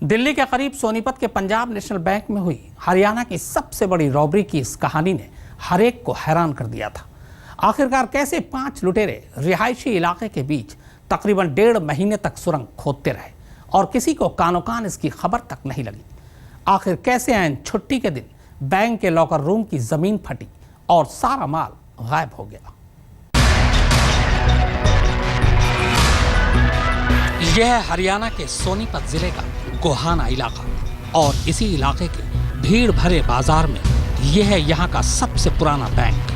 दिल्ली के करीब सोनीपत के पंजाब नेशनल बैंक में हुई हरियाणा की सबसे बड़ी रॉबरी की इस कहानी ने हर एक को हैरान कर दिया था। आखिरकार कैसे 5 लुटेरे रिहायशी इलाके के बीच तकरीबन 1.5 महीने तक सुरंग खोदते रहे और किसी को कानो कान इसकी खबर तक नहीं लगी। आखिर कैसे ऐन छुट्टी के दिन बैंक के लॉकर रूम की जमीन फटी और सारा माल गायब हो गया। यह हरियाणा के सोनीपत जिले का गोहाना इलाका और इसी इलाके के भीड़ भरे बाजार में यह है यहाँ का सबसे पुराना बैंक,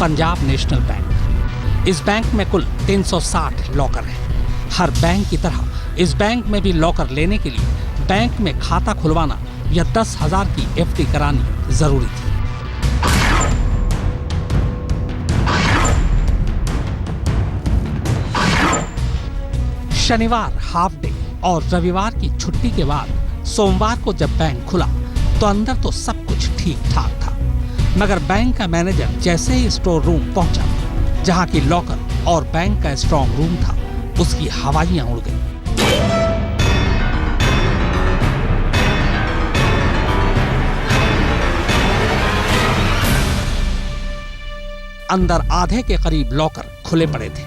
पंजाब नेशनल बैंक। इस बैंक में कुल 360 लॉकर हैं। हर बैंक की तरह इस बैंक में भी लॉकर लेने के लिए बैंक में खाता खुलवाना या 10,000 की FD करानी जरूरी थी। शनिवार हाफ डे और रविवार की छुट्टी के बाद सोमवार को जब बैंक खुला तो अंदर तो सब कुछ ठीक ठाक था, मगर बैंक का मैनेजर जैसे ही स्टोर रूम पहुंचा जहां की लॉकर और बैंक का स्ट्रांग रूम था, उसकी हवाइयां उड़ गई। अंदर आधे के करीब लॉकर खुले पड़े थे,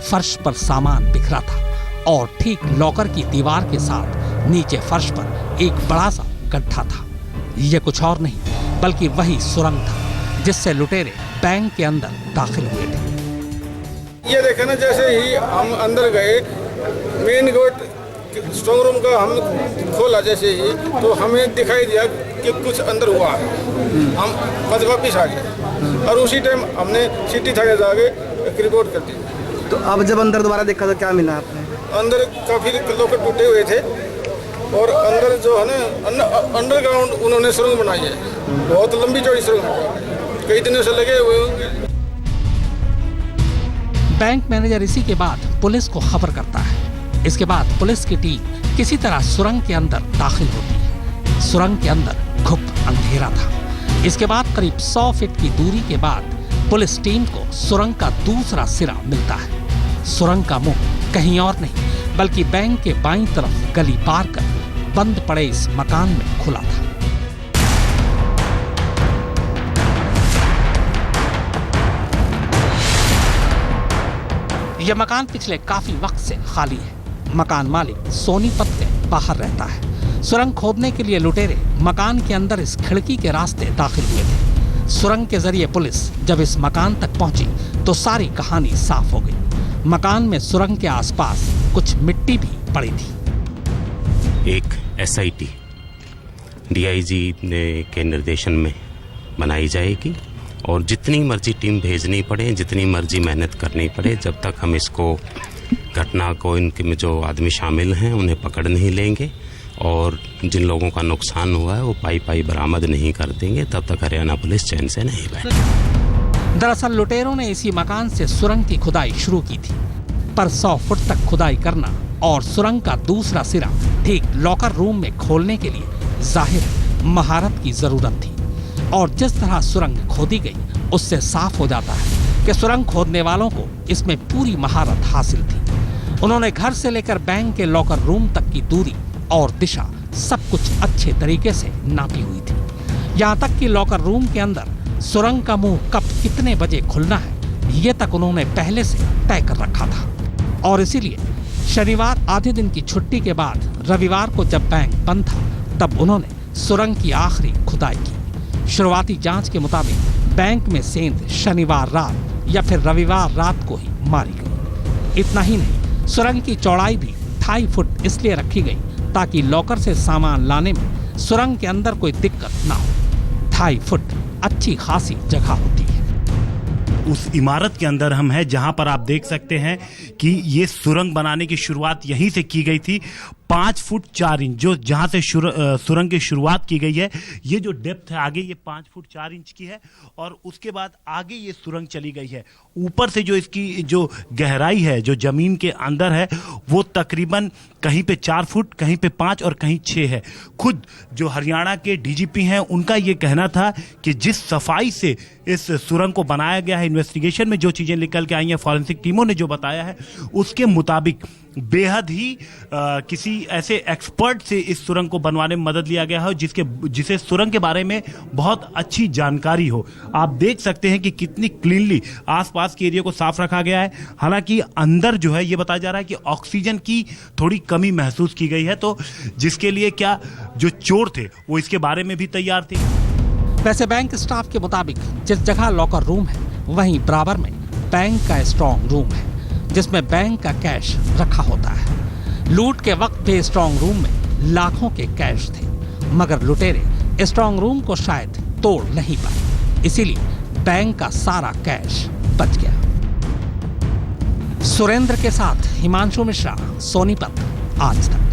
फर्श पर सामान बिखरा था और ठीक लॉकर की दीवार के साथ नीचे फर्श पर एक बड़ा सा गड्ढा था। यह कुछ और नहीं बल्कि वही सुरंग था जिससे लुटेरे बैंक के अंदर दाखिल हुए थे। ये देखे ना, जैसे ही हम अंदर गए, मेन गेट स्ट्रांग रूम का हम खोला जैसे ही, तो हमें दिखाई दिया कि कुछ अंदर हुआ है। हम वापस आ गए और उसी टाइम हमने सिटी थाने जाके एक रिपोर्ट कर दी। तो अब जब अंदर दोबारा देखा तो क्या मिला आपने? अंदर काफी लॉकर टूटे हुए थे और अंदर जो है ना अंडरग्राउंड उन्होंने सुरंग बनाई है, बहुत लंबी चौड़ी सुरंग, कई दिनों से लगे हुए होंगे। बैंक मैनेजर इसी के बाद पुलिस को खबर करता है। इसके बाद पुलिस की टीम किसी तरह सुरंग के अंदर दाखिल होती है। सुरंग के अंदर घुप अंधेरा था। इसके बाद करीब 100 फीट की दूरी के बाद पुलिस टीम को सुरंग का दूसरा सिरा मिलता है। सुरंग का मुंह कहीं और नहीं बल्कि बैंक के बाईं तरफ गली पार कर बंद पड़े इस मकान में खुला था। यह मकान पिछले काफी वक्त से खाली है। मकान मालिक सोनीपत के बाहर रहता है। सुरंग खोदने के लिए लुटेरे मकान के अंदर इस खिड़की के रास्ते दाखिल हुए थे। सुरंग के जरिए पुलिस जब इस मकान तक पहुंची तो सारी कहानी साफ हो गई। मकान में सुरंग के आसपास कुछ मिट्टी भी पड़ी थी। एक SIT DIG के निर्देशन में बनाई जाएगी और जितनी मर्जी टीम भेजनी पड़े, जितनी मर्जी मेहनत करनी पड़े, जब तक हम इसको घटना को इनके में जो आदमी शामिल हैं उन्हें पकड़ नहीं लेंगे और जिन लोगों का नुकसान हुआ है वो पाई बरामद नहीं कर देंगे, तब तक हरियाणा पुलिस चैन से नहीं बैठेगी। दरअसल लुटेरों ने इसी मकान से सुरंग की खुदाई शुरू की थी, पर 100 फुट तक खुदाई करना और सुरंग का दूसरा सिरा ठीक लॉकर रूम में खोलने के लिए जाहिर महारत की जरूरत थी। और जिस तरह सुरंग खोदी गई उससे साफ हो जाता है कि सुरंग खोदने वालों को इसमें पूरी महारत हासिल थी। उन्होंने घर से लेकर बैंक के लॉकर रूम तक की दूरी और दिशा सब कुछ अच्छे तरीके से नापी हुई थी। यहाँ तक कि लॉकर रूम के अंदर सुरंग का मुंह कब कितने बजे खुलना है ये तक उन्होंने पहले से तय कर रखा था। और इसीलिए शनिवार आधे दिन की छुट्टी के बाद रविवार को जब बैंक बंद था तब उन्होंने सुरंग की आखिरी खुदाई की। शुरुआती जांच के मुताबिक बैंक में सेंध शनिवार रात या फिर रविवार रात को ही मारी गई। इतना ही नहीं, सुरंग की चौड़ाई भी 2.5 फुट इसलिए रखी गई ताकि लॉकर से सामान लाने में सुरंग के अंदर कोई दिक्कत ना हो। 2.5 फुट अच्छी खासी जगह होती है। उस इमारत के अंदर हम हैं जहां पर आप देख सकते हैं कि ये सुरंग बनाने की शुरुआत यहीं से की गई थी। 5 फुट 4 इंच जो जहां से सुरंग की शुरुआत की गई है, ये जो डेप्थ है आगे ये 5 फुट 4 इंच की है और उसके बाद आगे ये सुरंग चली गई है। ऊपर से जो इसकी जो गहराई है जो जमीन के अंदर है वो तकरीबन कहीं पे 4 फुट, कहीं पे 5 और कहीं 6 है। खुद जो हरियाणा के DGP हैं उनका ये कहना था कि जिस सफाई से इस सुरंग को बनाया गया है, इन्वेस्टिगेशन में जो चीजें निकल के आई हैं, फॉरेंसिक टीमों ने जो बताया है उसके मुताबिक बेहद ही किसी ऐसे एक्सपर्ट से इस सुरंग को बनवाने में मदद लिया गया हो जिसे सुरंग के बारे में बहुत अच्छी जानकारी हो। आप देख सकते हैं कि कितनी क्लीनली आसपास के एरिया को साफ रखा गया है। हालांकि अंदर जो है ये बताया जा रहा है कि ऑक्सीजन की थोड़ी कमी महसूस की गई है, तो जिसके लिए क्या जो चोर थे वो इसके बारे में भी तैयार थे। वैसे बैंक स्टाफ के मुताबिक जिस जगह लॉकर रूम है वहीं बराबर में बैंक का स्ट्रांग रूम है जिसमें बैंक का कैश रखा होता है। लूट के वक्त भी स्ट्रांग रूम में लाखों के कैश थे, मगर लुटेरे स्ट्रांग रूम को शायद तोड़ नहीं पाए, इसीलिए बैंक का सारा कैश बच गया। सुरेंद्र के साथ हिमांशु मिश्रा, सोनीपत, आज तक।